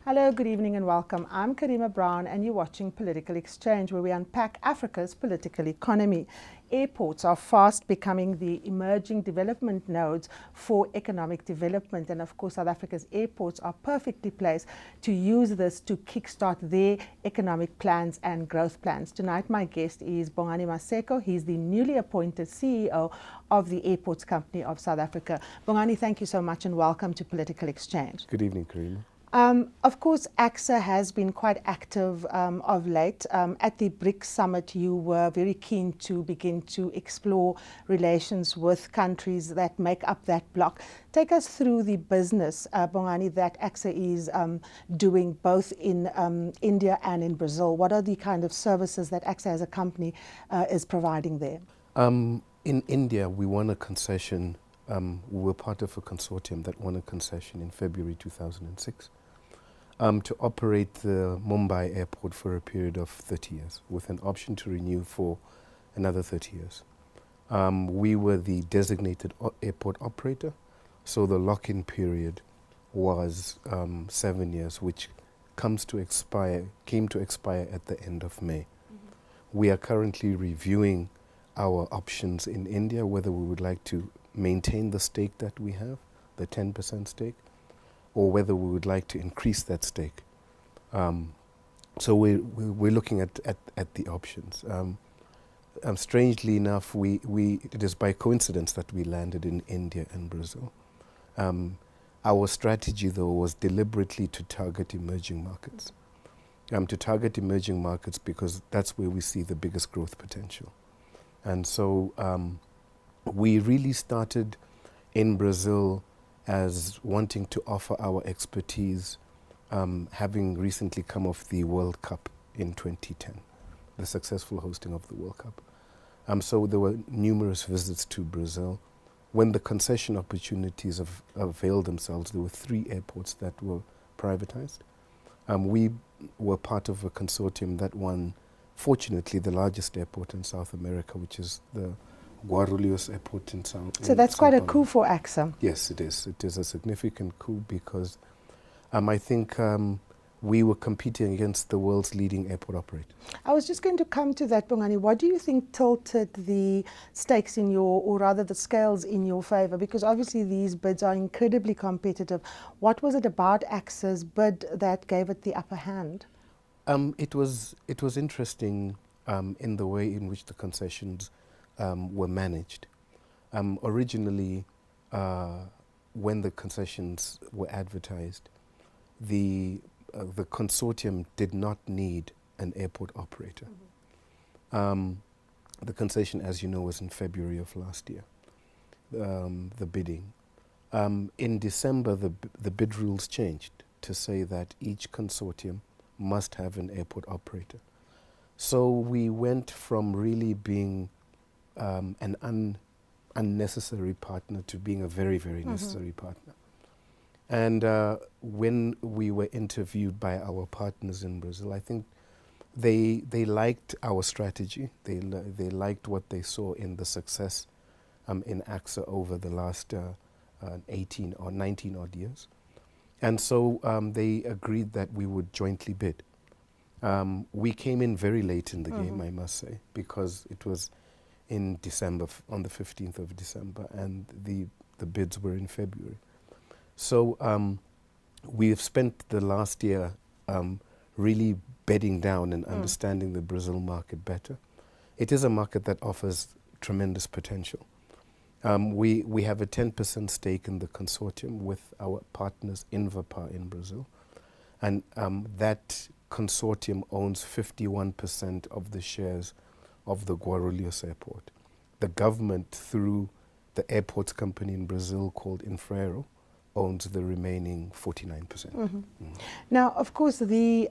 Hello, good evening and welcome. I'm Karima Brown and you're watching Political Exchange, where we unpack Africa's political economy. Airports are fast becoming the emerging development nodes for economic development, and of course South Africa's airports are perfectly placed to use this to kickstart their economic plans and growth plans. Tonight my guest is Bongani Maseko. He's the newly appointed CEO of the Airports Company of South Africa. Bongani, thank you so much and welcome to Political Exchange. Good evening, Karima. Of course, ACSA has been quite active of late. At the BRICS summit, you were very keen to begin to explore relations with countries that make up that bloc. Take us through the business, Bongani, that ACSA is doing both in India and in Brazil. What are the kind of services that ACSA as a company is providing there? In India, we won a concession. We were part of a consortium that won a concession in February 2006. To operate the Mumbai airport for a period of 30 years with an option to renew for another 30 years. We were the designated airport operator, so the lock-in period was 7 years, which came to expire at the end of May. We are currently reviewing our options in India, whether we would like to maintain the stake that we have, the 10% stake, or whether we would like to increase that stake. So we're looking at the options. Strangely enough, it is by coincidence that we landed in India and Brazil. Our strategy, though, was deliberately to target emerging markets. Because that's where we see the biggest growth potential. And so we really started in Brazil as wanting to offer our expertise, having recently come off the World Cup in 2010, the successful hosting of the World Cup. So there were numerous visits to Brazil. When the concession opportunities availed themselves, there were 3 airports that were privatized. We were part of a consortium that won, fortunately, the largest airport in South America, which is the Guarulhos Airport in South. So that's quite a coup for ACSA. Yes, it is. It is a significant coup because I think we were competing against the world's leading airport operator. I was just going to come to that, Bongani. What do you think tilted the stakes in your, or rather the scales in your favor? Because obviously these bids are incredibly competitive. What was it about ACSA's bid that gave it the upper hand? It was interesting in the way in which the concessions were managed. Originally, when the concessions were advertised, the consortium did not need an airport operator. The concession, as you know, was in February of last year, the bidding. In December, the bid rules changed to say that each consortium must have an airport operator. So we went from really being an unnecessary partner to being a very, very necessary partner. And when we were interviewed by our partners in Brazil, I think they liked our strategy. They liked what they saw in the success in ACSA over the last 18 or 19 odd years. And so they agreed that we would jointly bid. We came in very late in the game, I must say, because it was in December, on the 15th of December, and the bids were in February. So we have spent the last year really bedding down and understanding the Brazil market better. It is a market that offers tremendous potential. We have a 10% stake in the consortium with our partners Invapar in Brazil, and that consortium owns 51% of the shares of the Guarulhos airport. The government, through the airports company in Brazil called Infraero, owns the remaining 49%. Now, of course, the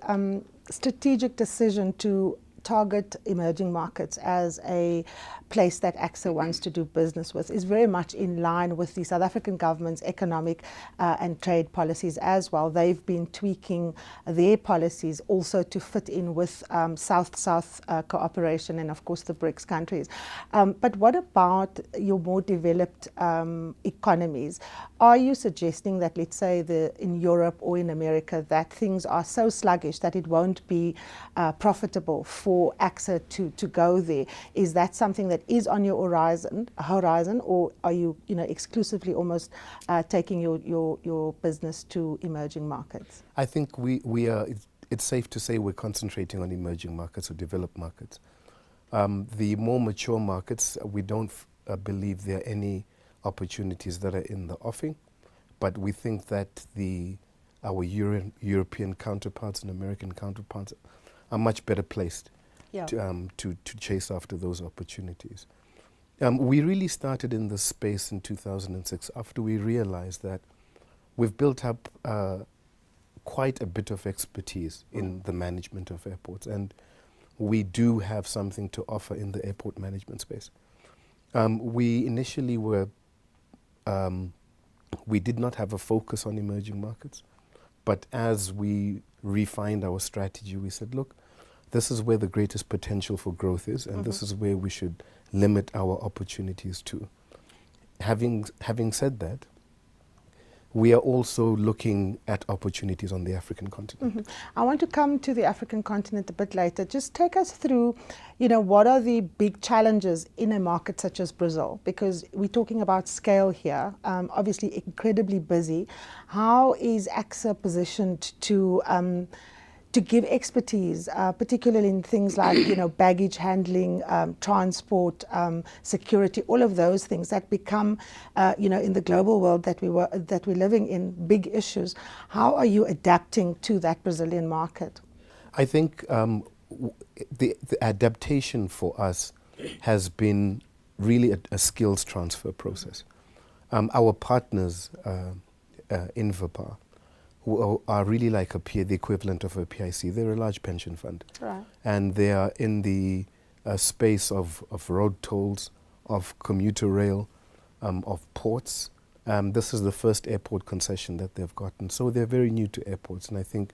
strategic decision to target emerging markets as a place that AXA wants to do business with is very much in line with the South African government's economic and trade policies as well. They've been tweaking their policies also to fit in with South-South cooperation and, of course, the BRICS countries. But what about your more developed economies? Are you suggesting that, let's say, in Europe or in America, that things are so sluggish that it won't be profitable for AXA to go there? Is that something that is on your horizon, or are you, exclusively almost taking your business to emerging markets? I think we are. It's safe to say we're concentrating on emerging markets or developed markets. The more mature markets, we don't believe there are any opportunities that are in the offing, but we think that our European counterparts and American counterparts are much better placed to chase after those opportunities. We really started in this space in 2006 after we realized that we've built up quite a bit of expertise in the management of airports, and we do have something to offer in the airport management space. We initially we did not have a focus on emerging markets, but as we refined our strategy, we said, look, this is where the greatest potential for growth is, and this is where we should limit our opportunities to. Having said that, we are also looking at opportunities on the African continent. I want to come to the African continent a bit later. Just take us through, what are the big challenges in a market such as Brazil? Because we're talking about scale here, obviously incredibly busy. How is AXA positioned to give expertise, particularly in things like baggage handling, transport, security, all of those things that become in the global world that we're living in, big issues. How are you adapting to that Brazilian market? I think the adaptation for us has been really a skills transfer process. Our partners in Vipar, who are really like the equivalent of a PIC. They're a large pension fund. Right. And they are in the space of road tolls, of commuter rail, of ports. This is the first airport concession that they've gotten. So they're very new to airports, and I think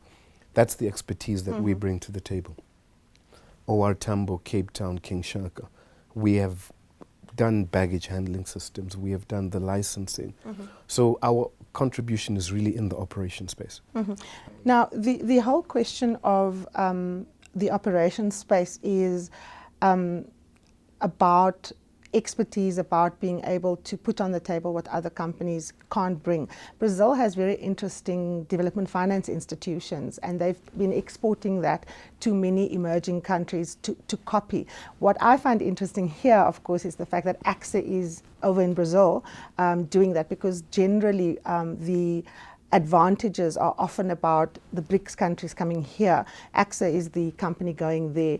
that's the expertise that we bring to the table. OR Tambo, Cape Town, King Shaka. We have done baggage handling systems. We have done the licensing. So our contribution is really in the operation space. Now, the whole question of the operation space is about expertise, about being able to put on the table what other companies can't bring. Brazil has very interesting development finance institutions, and they've been exporting that to many emerging countries to copy. What I find interesting here, of course, is the fact that AXA is over in Brazil doing that, because generally the advantages are often about the BRICS countries coming here. AXA is the company going there.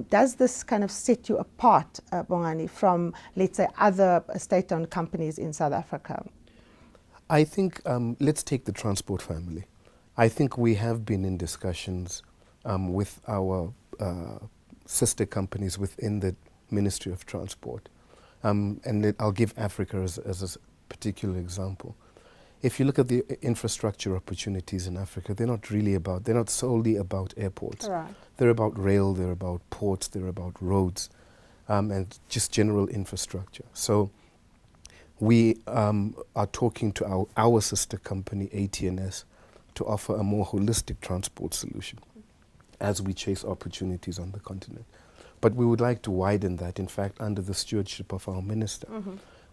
Does this kind of set you apart, Bongani, from, let's say, other state-owned companies in South Africa? I think, let's take the transport family. I think we have been in discussions with our sister companies within the Ministry of Transport. And I'll give Africa as a particular example. If you look at the infrastructure opportunities in Africa, they're not solely about airports. Right. They're about rail, they're about ports, they're about roads, and just general infrastructure. So we are talking to our sister company, ATNS, to offer a more holistic transport solution as we chase opportunities on the continent. But we would like to widen that, in fact, under the stewardship of our minister.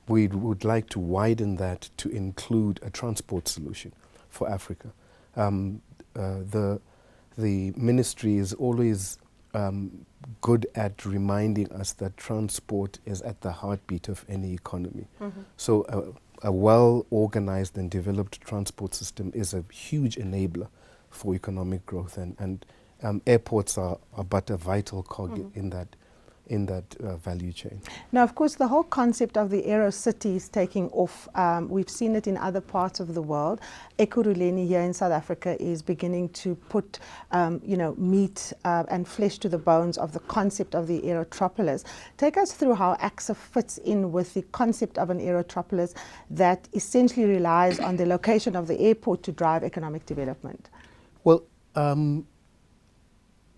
We would like to widen that to include a transport solution for Africa. The ministry is always good at reminding us that transport is at the heartbeat of any economy. So a well-organized and developed transport system is a huge enabler for economic growth, and airports are but a vital cog in that value chain. Now, of course, the whole concept of the Aero Cities taking off, we've seen it in other parts of the world. Ekurhuleni here in South Africa is beginning to put, meat and flesh to the bones of the concept of the Aerotropolis. Take us through how AXA fits in with the concept of an Aerotropolis that essentially relies on the location of the airport to drive economic development. Well,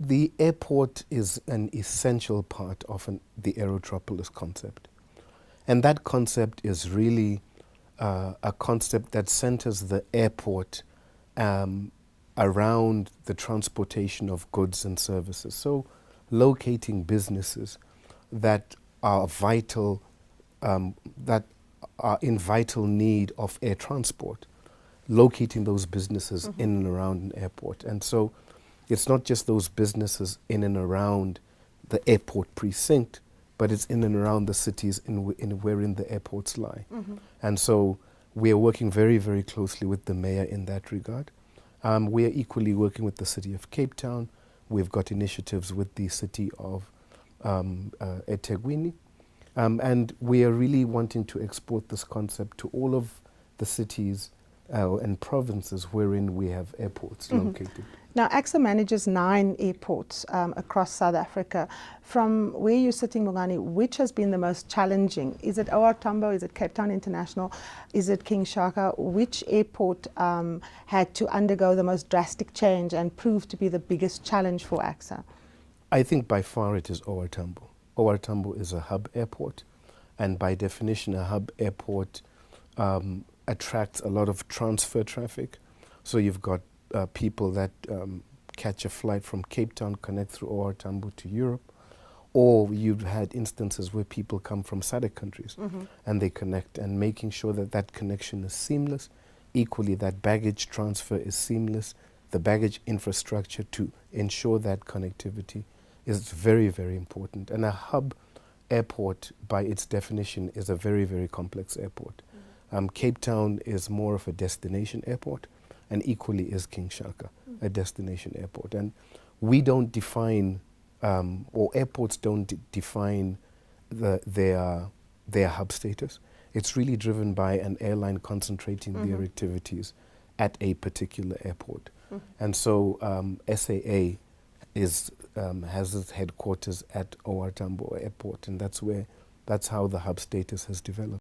the airport is an essential part of the Aerotropolis concept. And that concept is really a concept that centers the airport around the transportation of goods and services. So locating businesses that are vital, that are in vital need of air transport, locating those businesses in and around an airport. And so it's not just those businesses in and around the airport precinct, but it's in and around the cities wherein the airports lie. And so we are working very, very closely with the mayor in that regard. We are equally working with the city of Cape Town. We've got initiatives with the city of eThekwini. And we are really wanting to export this concept to all of the cities and provinces wherein we have airports located. Now, AXA manages 9 airports across South Africa. From where you're sitting, Bongani, which has been the most challenging? Is it OR Tambo? Is it Cape Town International? Is it King Shaka? Which airport had to undergo the most drastic change and proved to be the biggest challenge for AXA? I think by far it is OR Tambo. OR Tambo is a hub airport, and by definition a hub airport attracts a lot of transfer traffic. So you've got people that catch a flight from Cape Town, connect through OR Tambo to Europe, or you've had instances where people come from SADC countries and they connect, and making sure that that connection is seamless. Equally, that baggage transfer is seamless. The baggage infrastructure to ensure that connectivity is very, very important. And a hub airport, by its definition, is a very, very complex airport. Cape Town is more of a destination airport, and equally is King Shaka, a destination airport. And we don't define, or airports don't define their hub status. It's really driven by an airline concentrating their activities at a particular airport. And so SAA has its headquarters at OR Tambo Airport, and that's how the hub status has developed.